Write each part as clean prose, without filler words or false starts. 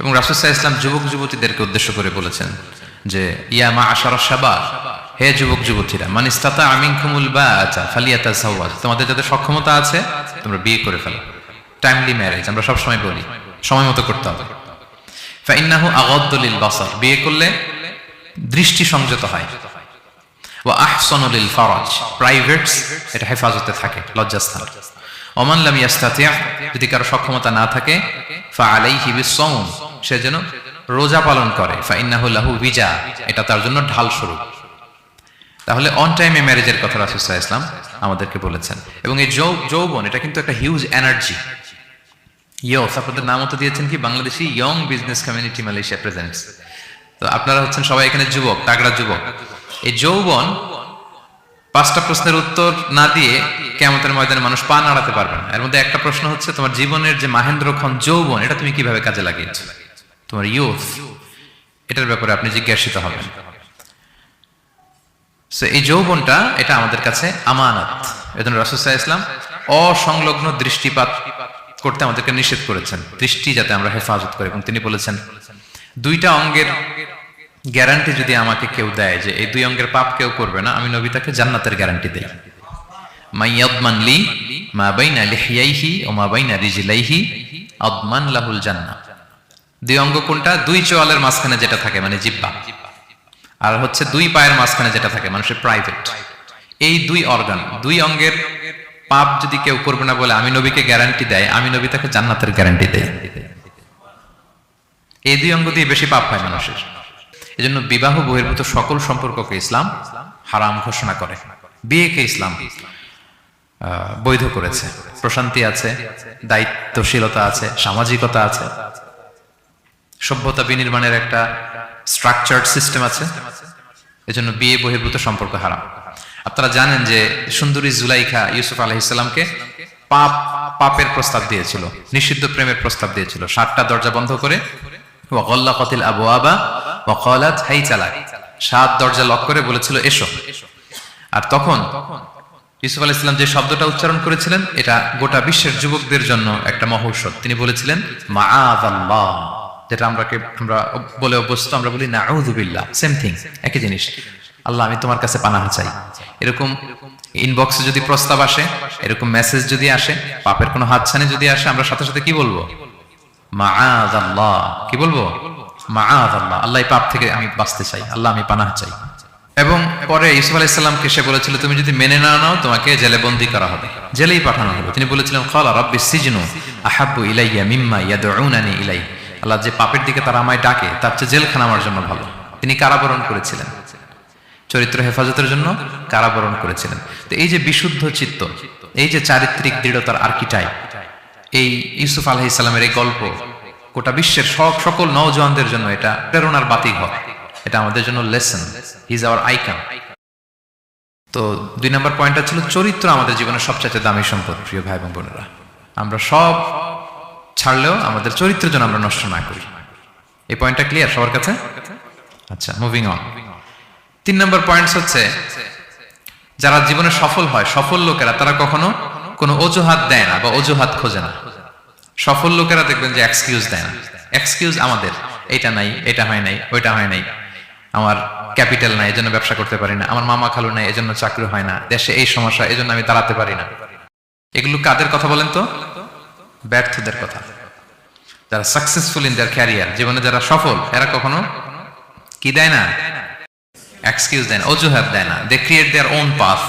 এবং রাসূল সাল্লাল্লাহু আলাইহি ওয়াসাল্লাম যুবক যুবতীদেরকে উদ্দেশ্য করে বলেছেন যে ইয়া মাআশারাশ শাবাব, হে যুবক যুবতীরা, মান ইসতাতা মিনকুমুল বাআতা ফালিয়াতাযাওয়াজ, তোমাদের যাদের সক্ষমতা আছে তোমরা বিয়ে করে ফেলো। টাইমলি ম্যারেজ আমরা সব সময় বলি, সময় মতো করতে হবে। ফাইন্নাহু আগাদ্দু লিল বাসার, বিয়ে করলে দৃষ্টি সংযত হয়। ওয়া আহসানু লিল ফারাজ, প্রাইভেটস এটা হেফাজতে থাকে, লজ্জাস্থান। ওমান লাম ইয়াস্তাতি', যদি কারো সক্ষমতা না থাকে, ফাআলাইহি বিস-সাওম, সে যেন রোজা পালন করে। ফাইন্নাহু লাহু বিজা, এটা তার জন্য ঢাল স্বরূপ। তাহলে অন টাইমে ম্যারেজের কথা রাসূল সাল্লাল্লাহু আলাইহি ওয়াসাল্লাম আমাদেরকে বলেছেন। এবং এই যৌবন এটা কিন্তু একটা হিউজ এনার্জি। ইয়স, আপনাদের নামও তো দিয়েছেন কি Bangladeshi young business community Malaysia presents. তো আপনারা হচ্ছেন সবাই এখানে যুবক, তাগড়া যুবক। এই যৌবন 5টা প্রশ্নের উত্তর না দিয়ে কিয়ামতের ময়দানে মানুষ পা নাড়াতে পারবে না। এর মধ্যে একটা প্রশ্ন হচ্ছে তোমার জীবনের যে মাহেন্দ্রক্ষণ যৌবন, এটা তুমি কিভাবে কাজে লাগিয়েছো, তোমার ইয়ুথ, এটার ব্যাপারে আপনি জিজ্ঞাসিত হবেন। এই যৌবনটা এটা আমাদের কাছে আমানত। এজন্য রাসূল সাল্লাল্লাহু আলাইহি ওয়াসাল্লাম অসংলগ্ন দৃষ্টিপাত করতে আমাদেরকে নিষেধ করেছেন, দৃষ্টি যাতে আমরা হেফাজত করি। এবং তিনি বলেছেন 2টা অঙ্গের গ্যারান্টি যদি আমাকে কেউ দেয় যে এই 2 অঙ্গের পাপ কেউ করবে না, আমি নবী তাকে জান্নাতের গ্যারান্টি দেই। মাইয়াদমান লি মা বাইনা লিহিয়াইহি ওয়া মা বাইনা রিজলাইহি আদমান লাহুল জান্নাহ। 2 অঙ্গ কোনটা? 2 চোয়ালের মাঝখানে যেটা থাকে মানে জিহ্বা, আর হচ্ছে 2 পায়ের মাঝখানে যেটা থাকে মানুষের প্রাইভেট। এই 2 অর্গান, 2 অঙ্গের পাপ যদি কেউ করবে না বলে আমি নবীকে গ্যারান্টি দেয়, আমি নবী তাকে জান্নাতের গ্যারান্টি দেই। এই 2 অঙ্গ দিয়ে বেশি পাপ হয় মানুষের। এজন্য বিবাহ বহির্ভূত সকল সম্পর্ককে ইসলাম হারাম ঘোষণা করে। বিয়েকে ইসলাম বৈধ করেছে। প্রশান্তি আছে, দায়িত্বশীলতা আছে, সামাজিকতা আছে, সভ্যতা বিনির্মাণের একটা স্ট্রাকচার্ড সিস্টেম আছে। এজন্য বিয়ে বহির্ভূত সম্পর্ক হারাম। আপনারা জানেন যে সুন্দরী জুলাইখা ইউসুফ আলাইহিস সালামকে পাপের প্রস্তাব দিয়েছিল, নিষিদ্ধ প্রেমের প্রস্তাব দিয়েছিল। 7টা দরজা বন্ধ করে, ওয়া গাল্লাকাতিল আবওয়াবা ওয়া ক্বালাত হাইতা লাক, 7 দরজা লক করে বলেছিল এসো। আর তখন ইউসুফ আলাইহিস সালাম যে শব্দটা উচ্চারণ করেছিলেন, এটা গোটা বিশ্বের যুবকদের জন্য একটা মহৌষধ। তিনি বলেছিলেন মাআযাল্লাহ, যেটা আমরা বলে অভ্যস্ত, আমরা বলি নাউযু বিল্লাহ, সেম থিং, একই জিনিস। আল্লাহ আমি তোমার কাছে পানাহ চাই। এরকম ইনবক্সে যদি প্রস্তাব আসে, এরকম মেসেজ যদি আসে, পাপের কোনো হাতছানি যদি আসে, আমরা সাথে সাথে কি বলবো? মাআযাল্লাহ। কি বলবো? মাআযাল্লাহ, আল্লাহ এই পাপ থেকে আমি বাঁচতে চাই, আল্লাহ আমি পানাহ চাই। এবং পরে ইউসুফ আলাইহিস সালামকে সে বলেছিল তুমি যদি মেনে না নাও তোমাকে জেলে বন্দী করা হবে, জেলেই পাঠানো হবে। তিনি বলেছিলেন ক্বালা রাব্বিস সিজনু আহাব্বু ইলাইয়া মিম্মা ইয়াদউনানি ইলাই, আল্লাহ যে পাপের দিকে তারা আমায় ডাকে তার চেয়ে জেলখানা আমার জন্য ভালো। তিনি কারাবরণ করেছিলেন, চরিত্র হেফাজতের জন্য কারাবরণ করেছিলেন। তো এই যে বিশুদ্ধ চিত্ত, এই যে চারিত্রিক দৃঢ়তার আর্কিটাইপ, এই ইউসুফ আলাইহিস সালামের এই গল্প গোটা বিশ্বের সকল নওজওয়ানদের জন্য এটা প্রেরণার বাতিঘর। এটা আমাদের জন্য lesson, he is our icon. তো 2 নম্বর পয়েন্টটা ছিল চরিত্র আমাদের জীবনের সবচেয়ে দামি সম্পদ। প্রিয় ভাই এবং বোনেরা, আমরা সব ছাড়লেও আমাদের চরিত্রের জন্য আমরা নষ্ট না করি। এই পয়েন্টটা ক্লিয়ার সবার কাছে? আচ্ছা, মুভিং অন। 3 নম্বর পয়েন্ট হচ্ছে যারা জীবনে সফল হয়, সফল লোকেরা তারা কখনো কোনো অজুহাত দেয় না বা অজুহাত খোঁজে না। সফল লোকেরা দেখবেন যে এক্সকিউজ দেয় না। এক্সকিউজ আমাদের, এটা নাই, এটা হয় নাই, ওইটা হয় নাই, আমার ক্যাপিটাল নাই এজন্য ব্যবসা করতে পারি না, আমার মামা খালু নাই এজন্য চাকরি হয় না, দেশে এই সমস্যা এজন্য আমি দাঁড়াতে পারি না। এগুলো কাদের কথা বলেন তো? ব্যর্থদের কথা। যারা সাকসেসফুল ইন দেয়ার ক্যারিয়ার, জীবনে যারা সফল, এরা কখনো কি দেয় না? এক্সকিউজ দেয় না, অজুহাত দেয় না। They create their own path,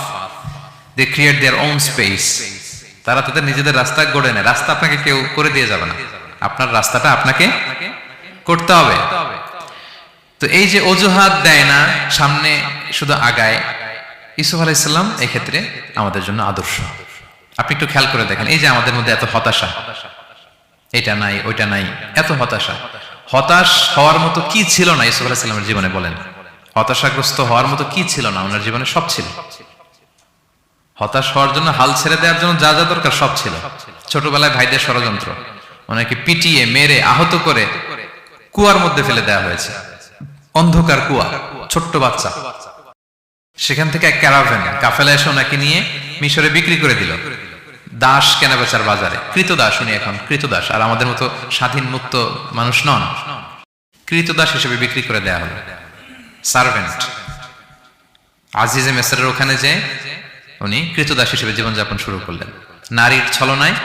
they create their own space. তারা তাদের নিজেদের রাস্তা গড়ে নেয়। রাস্তা আপনাকে কেউ করে দিয়ে যাবে না, আপনার রাস্তাটা আপনাকে করতে হবে। তো এই যে অজুহাত দেয় না, সামনে শুধু আগায়, ইউসুফ আলাইহিস সালাম এই ক্ষেত্রে আমাদের জন্য আদর্শ। আপনি একটু খেয়াল করে দেখেন, এই যে আমাদের মধ্যে এত হতাশা, এটা নাই ওইটা নাই, এত হতাশা, হতাশ হওয়ার মতো কি ছিল না ইউসুফ আলাইহিস সালামের জীবনে? বলেন, হতাশাগ্রস্ত হওয়ার মতো কি ছিল না? ওনার জীবনে সব ছিল। হতাশ হওয়ার জন্য, হাল ছেড়ে দেওয়ার জন্য যা যা দরকার সব ছিল। ছোটবেলায় ভাইদের ষড়যন্ত্র, ওনাকে পিটিয়ে মেরে আহত করে কুয়ার মধ্যে ফেলে দেওয়া হয়েছে, অন্ধকার কুয়া, ছোট্ট বাচ্চা। সেখান থেকে এক ক্যারাভ্যান কাফেলা এসে ওনাকে নিয়ে মিশরে বিক্রি করে দিল, দাস কেনাবেচার বাজারে। কৃতদাস, উনি এখন কৃতদাস। আর আমাদের মতো স্বাধীন মুক্ত মানুষ নন। কৃতদাস হিসেবে বিক্রি করে দেয়া হলো, সার্ভেন্ট। আজিজে মেসরের ওখানে যে উনি কৃতদাস হিসেবে জীবনযাপন শুরু করলেন, নারীর ছলনায়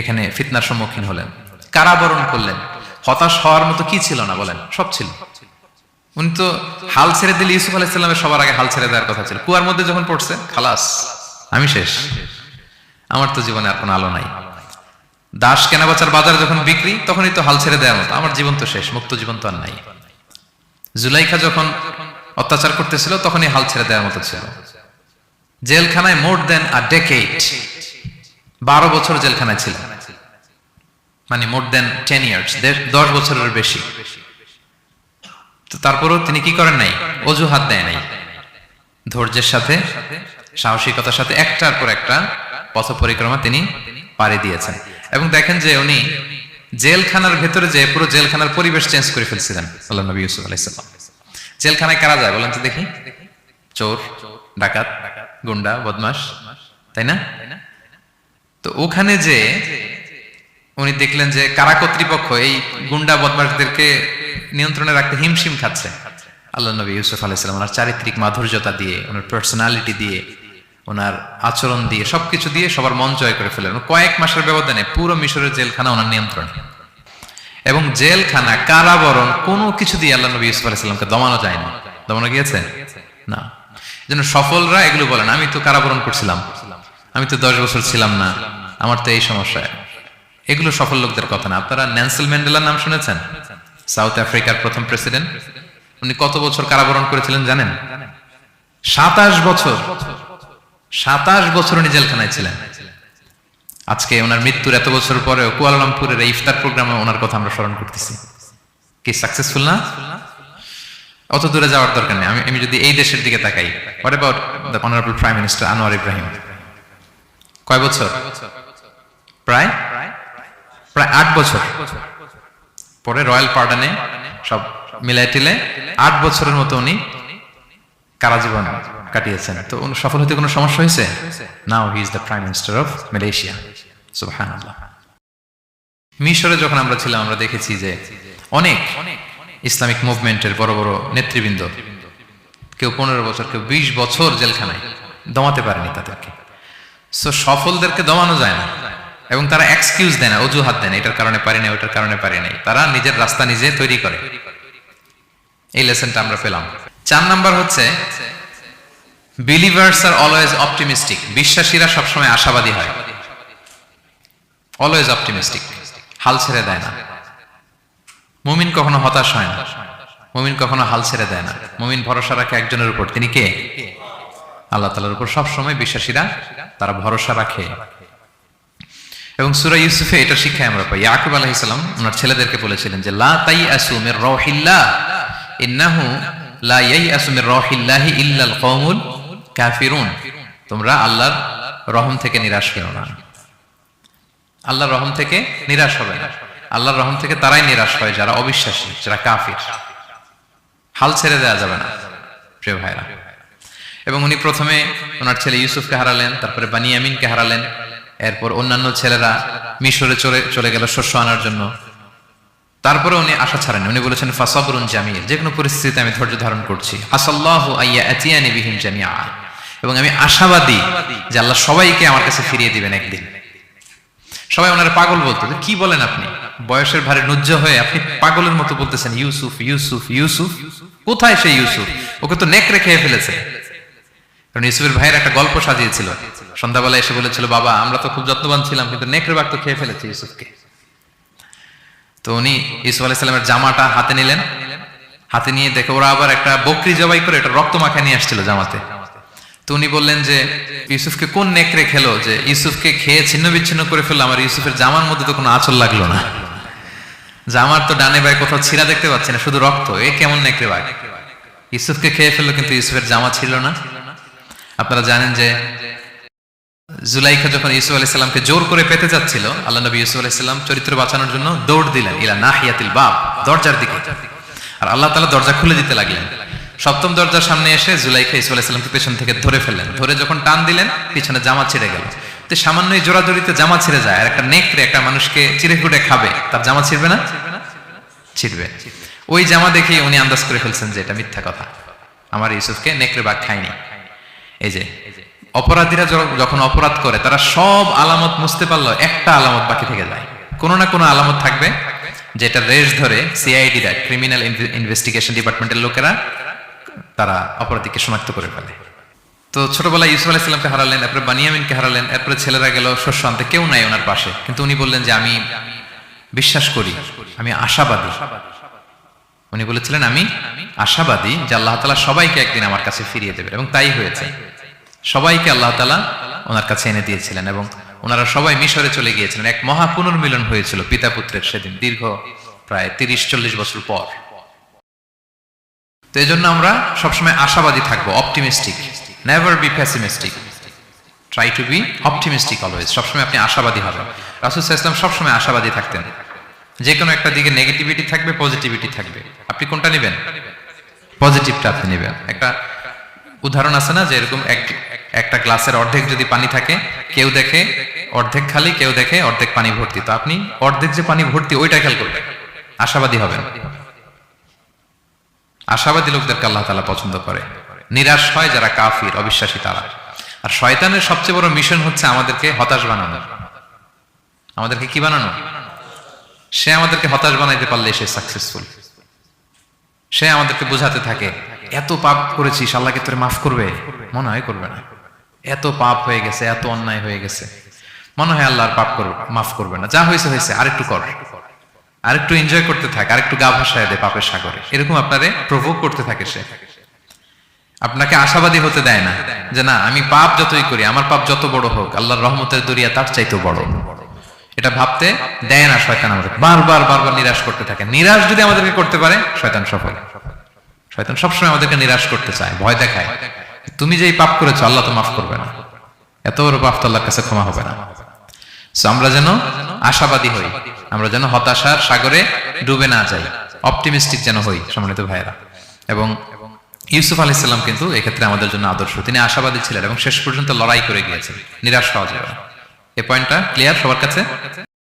এখানে ফিতনার সম্মুখীন হলেন, কারাবরণ করলেন। হতাশ হওয়ার মতো কি ছিল না বলেন? সব ছিল। উনি তো হাল ছেড়ে দিলে, ইউসুফ আলাইহিস সালামের সবার আগে হাল ছেড়ে দেওয়ার কথা ছিল। কুয়ার মধ্যে যখন পড়ছে, খালাস, আমি শেষ, আমার তো জীবনে আর কোনো আলো নাই। দাস কেনাবেচার বাজার যখন বিক্রি, তখনই তো হাল ছেড়ে দেওয়ার মতো, আমার জীবন তো শেষ, মুক্ত জীবন তো আর নাই। জুলাইখা যখন অত্যাচার করতেছিল, তখনই হাল ছেড়ে দেওয়ার মতো ছিল। জেলখানায় মোর দেন আ ডেকেড, 12 বছর জেলখানায় ছিল, মানে মোর দেন 10 ইয়ার্স, 10 বছরের বেশি। তো তারপরও তিনি কি করেন নাই? অজুহাত দেয় নাই। ধৈর্যের সাথে, সাহসিকতার সাথে একটার পর একটা পথ পরিক্রমা তিনি পাড়ি দিয়েছেন। এবং দেখেন যে উনি জেলখানার ভেতরে যে পুরো জেলখানার পরিবেশ চেঞ্জ করে ফেলছিলেন আল্লাহ নবী ইউসুফ আলাইহিস সালাম। জেলখানায় কারা যায় বলেন তো দেখি? চোর, ডাকাত, গুন্ডা, বদমাশ, তাই না? তো ওখানে যে উনি দেখলেন যে কারা কর্তৃপক্ষ এই গুন্ডা বদমাশদেরকে নিয়ন্ত্রণে রাখতে হিমশিম খাচ্ছে। আল্লাহ নবী ইউসুফ আলাইহিস সালাম ওনার চারিত্রিক মাধুর্যতা দিয়ে, ওনার পার্সোনালিটি দিয়ে, ওনার আচরণ দিয়ে, সবকিছু দিয়ে সবার মন জয় করে ফেলেন। কয়েক মাসের ব্যবধানে পুরো মিশরের জেলখানা ওনার নিয়ন্ত্রণ। এবং জেলখানা, কারাবরণ, কোনো কিছু দিয়ে আল্লাহ নবী ইউসুফ আলাইহিস সালামকে দমানো যায় না। দমানো গিয়েছে না। যেন সফলরা এগুলো বলেন, আমি তো কারাবরণ করছিলাম, আমি তো 10 বছর ছিলাম না, আমার তো এই সমস্যা। এগুলো সফল লোকদের কথা না। আপনারা নেলসন ম্যান্ডেলার নাম শুনেছেন? সাউথ আফ্রিকার প্রথম প্রেসিডেন্ট। উনি কত বছর কারাবরণ করেছিলেন জানেন? 27 বছর। 27 বছর উনি জেলখানায় ছিলেন। আজকে ওনার মৃত্যুর এত বছর পরেও কুয়ালালামপুরের এই ইফতার প্রোগ্রামে ওনার কথা আমরা স্মরণ করতেছি। কি সাকসেসফুল না? অত দূরে যাওয়ার দরকার নেই। আমি যদি এই দেশের দিকে তাকাই, what about the honourable prime minister Anwar Ibrahim? কয় বছর? প্রায় 8 বছর। পরে রয়্যাল পার্ডনে সব মিলাই টিলে 8 বছরের মতো উনি কারাজীবন কাটিয়েছেন। তো সফল হতে কোনো সমস্যা হয়েছে? Now he is the prime minister of Malaysia. সুবহানাল্লাহ। মিশরে যখন আমরা ছিলাম, আমরা দেখেছি যে অনেক ইসলামিক মুভমেন্টের বড় বড় নেতৃবৃন্দ, কেউ 15 বছর, কেউ 20 বছর জেলখানায়, দমাতে পারেনি তাদেরকে। সো সফলদেরকে দমানো যায় না। এবং তারা এক্সকিউজ দেয় না, অজুহাত দেয় না, এটার কারণে পারি না, ওইটার কারণে পারি নাই। তারা নিজের রাস্তা নিজে তৈরি করে। এই লেসনটা আমরা পেলাম। 4 নাম্বার হচ্ছে বিলিভার্স আর অলওয়েজ অপটিমিস্টিক। বিশ্বাসীরা সবসময় আশাবাদী হয়, অলওয়েজ অপটিমিস্টিক, হাল ছেড়ে দেয় না। মুমিন কখনো হতাশ হয় না, মুমিন কখনো হাল ছেড়ে দেয় না। মুমিন ভরসা রাখে একজনের উপর, তিনি কে? আল্লাহ তাআলার উপর। সবসময় বিশ্বাসীরা তারা ভরসা রাখে। এবং সূরা ইউসুফে এটা শিক্ষায় আমরা পাই। ইয়াকুব আলাইহিস সালাম ওনার ছেলেদেরকে বলেছিলেন যে লা তাইয়াসু মির রাহিল্লাহ ইন্নাহু লা ইয়াইয়াসু মির রাহিল্লাহি ইল্লাল কওমুল কাফিরুন। তোমরা আল্লাহর রহম থেকে নিরাশ হও না। আল্লাহর রহম থেকে নিরাশ হবে না। আল্লাহর রহম থেকে তারাই নিরাশ হয় যারা অবিশ্বাসী, যারা কাফির। হাল ছেড়ে দেওয়া যাবে না প্রিয় ভাইরা। এবং উনি প্রথমে ওনার ছেলে ইউসুফকে হারালেন, তারপরে বানিয়ামিনকে হারালেন, এরপর অন্যান্য ছেলেরা মিশরে চলে গেল শস্য আনার জন্য। তারপরে উনি আশা ছাড়েন। উনি বলেছেন ফাসাবরুন জামিল, যে কোনো পরিস্থিতিতে আমি ধৈর্য ধারণ করছি। আসাল্লাহু আইয়া আতিয়ানি বিহিম জামিআ, এবং আমি আশাবাদী যে আল্লাহ সবাইকে আমার কাছে ফিরিয়ে দিবেন একদিন। সবাই ওনার পাগল বলতো। কি বলেন আপনি? বয়সের ভারে নুজ্জ হয়ে আপনি পাগলের মতো বলতেছেন ইউসুফ ইউসুফ ইউসুফ। কোথায় সেই ইউসুফ? ওকে তো নেকড়ে খেয়ে ফেলেছে। কারণ ইউসুফের ভাইয়ের একটা গল্প সাজিয়েছিল। সন্ধ্যাবেলা এসে বলেছিল, বাবা আমরা তো খুব যত্নবান ছিলাম, কিন্তু নেকড়ে বাঘ তো খেয়ে ফেলেছে ইউসুফকে। তো উনি ইউসুফ আলাইহিস সালামের জামাটা হাতে নিলেন। হাতে নিয়ে দেখে ওরা আবার একটা বকরি জবাই করে এটা রক্ত মাখা নিয়ে আসছিল জামাতে। তো উনি বললেন যে ইউসুফকে কোন নেকড়ে খেলো যে ইউসুফকে খেয়ে ছিন্ন বিচ্ছিন্ন করে ফেললো? আমার ইউসুফের জামার মধ্যে তো কোনো আঁচল লাগলো না, জামার তো ডানে বাই কোথাও ছিঁড়া দেখতে পাচ্ছি না, শুধু রক্ত। এ কেমন নেকড়ে বাঘ? ইউসুফকে খেয়ে ফেললো কিন্তু ইউসুফের জামা ছিল না। আপনারা জানেন যে জুলাইখা যখন ইউসুফ আলাইহিস সালামকে জোর করে পেতে যাচ্ছিল, আল্লাহ নবী ইউসুফ আলাইহিস সালাম চরিত্র বাঁচানোর জন্য দৌড় দিলেন ইলা নাহিয়াতিল বাব, দরজার দিকে। আর আল্লাহ তাআলা দরজা খুলে দিতে লাগলেন। 7ম দরজার সামনে এসে জুলাইখা ইউসুফ আলাইহিস সালামকে পেছন থেকে ধরে ফেললেন। ধরে যখন টান দিলেন, পিছনে জামা ছিঁড়ে গেল। তো সামান্যই জোরাজোরিতে জামা ছিঁড়ে যায়। আর একটা নেকড়ে একটা মানুষকে চিড়ে কুটে খাবে, তার জামা ছিঁড়বে না? ছিড়বে। ওই জামা দেখে উনি আন্দাজ করে ফেলছেন যে এটা মিথ্যা কথা, আমার ইউসুফকে নেকড়ে বাঘ খায়নি। এই যে অপরাধীরা যখন অপরাধ করে তারা সব আলামত মুছতে পারলো, একটা আলামত বাকি থেকে যায়, কোনো না কোনো আলামত থাকবে যেটা রেশ ধরে সিআইডিরা, ক্রিমিনাল ইনভেস্টিগেশন ডিপার্টমেন্টের লোকেরা তারা অপরাধীকে শনাক্ত করে ফেলে। তো ছোটবেলায় ইউসুফ আলাইহিস সালামকে হারালেন, এরপরে বানিয়ামিনকে হারালেন, এরপরে ছেলেরা গেল শস্য আনতে, কেউ নাই ওনার পাশে, কিন্তু উনি বললেন যে আমি বিশ্বাস করি, আমি আশাবাদী। উনি বলেছিলেন আমি আশাবাদী যে আল্লাহ তাআলা সবাইকে একদিন আমার কাছে ফিরিয়ে দেবেন, এবং তাই হয়েছে। সবাইকে আল্লাহ তাআলা ওনার কাছে এনে দিয়েছিলেন এবং ওনারা সবাই মিশরে চলে গিয়েছিলেন। এক মহা পুনর্মিলন হয়েছিল পিতা পুত্রের সেদিন, দীর্ঘ প্রায় 30-40 বছর পর। তো এই জন্য আমরা সবসময় আশাবাদী থাকবো, optimistic, never be pessimistic, try to B optimistic always. সবসময় আপনি আশাবাদী হবেন। রাসূল সাল্লাল্লাহু আলাইহি ওয়াসাল্লাম সবসময় আশাবাদী থাকতেন। যে কোনো একটা দিকে নেগেটিভিটি থাকবে, পজিটিভিটি থাকবে, আপনি কোনটা নেবেন? পজিটিভটা আপনি নেবেন। একটা উদাহরণ আছে না, যে এরকম একটা গ্লাসের অর্ধেক যদি পানি থাকে, কেউ দেখে অর্ধেক খালি, কেউ দেখে অর্ধেক পানি ভর্তি, তো আপনি অর্ধেক যে পানি ভর্তি ওইটা খেয়াল করবেন, আশাবাদী হবেন। আশাবাদী লোকদেরকে আল্লাহ তাআলা পছন্দ করে। নিরাশ হয় যারা কাফির, অবিশ্বাসী তারা। আর শয়তানের সবচেয়ে বড় মিশন হচ্ছে আমাদেরকে হতাশ বানানো। আমাদেরকে কি বানানো? সে আমাদেরকে হতাশ বানাইতে পারলে সে সাকসেসফুল। সে আমাদেরকে বোঝাতে থাকে এত পাপ করেছিস, আল্লাহকে তোরে মাফ করবে? মনে হয় করবে না। এত পাপ হয়ে গেছে, এত অন্যায় হয়ে গেছে, মনে হয় আল্লাহর পাপ মাফ করবে না। যা হয়েছে হয়েছে, আরেকটু কর, আরেকটু এনজয় করতে থাক, আরেকটু গা ভাসায় দে পাপের সাগরে। এরকম আপনারে প্রভোগ করতে থাকে সে। আপনাকে আশাবাদী হতে দেয় না যে না, আমি পাপ যতই করি, আমার পাপ যত বড় হোক, আল্লাহর রহমতের দরিয়া তার চাইতেও বড়। এটা ভাবতে দেয় না শয়তান। আমাদের বারবার বারবার নিরাশ করতে থাকে। নিরাশ যদি আমাদেরকে করতে পারে, শয়তান সফল। শয়তান সবসময় আমাদেরকে নিরাশ করতে চায়, ভয় দেখায়, তুমি যেই পাপ করেছো আল্লাহ তো মাফ করবে না, এত বড় পাপ তো আল্লাহর কাছে ক্ষমা হবে না। সো আমরা যেন আশাবাদী হই, আমরা যেন হতাশার সাগরে ডুবে না যাই, অপটিমিস্টিক যেন হই সম্মানিত ভাইয়েরা। এবং ইউসুফ আলাইহিস সালাম কিন্তু এক্ষেত্রে আমাদের জন্য আদর্শ। তিনি আশাবাদী ছিলেন এবং শেষ পর্যন্ত লড়াই করে গিয়েছেন, নিরাশ হওয়া যাবে না। এই পয়েন্টটা ক্লিয়ার সবার কাছে?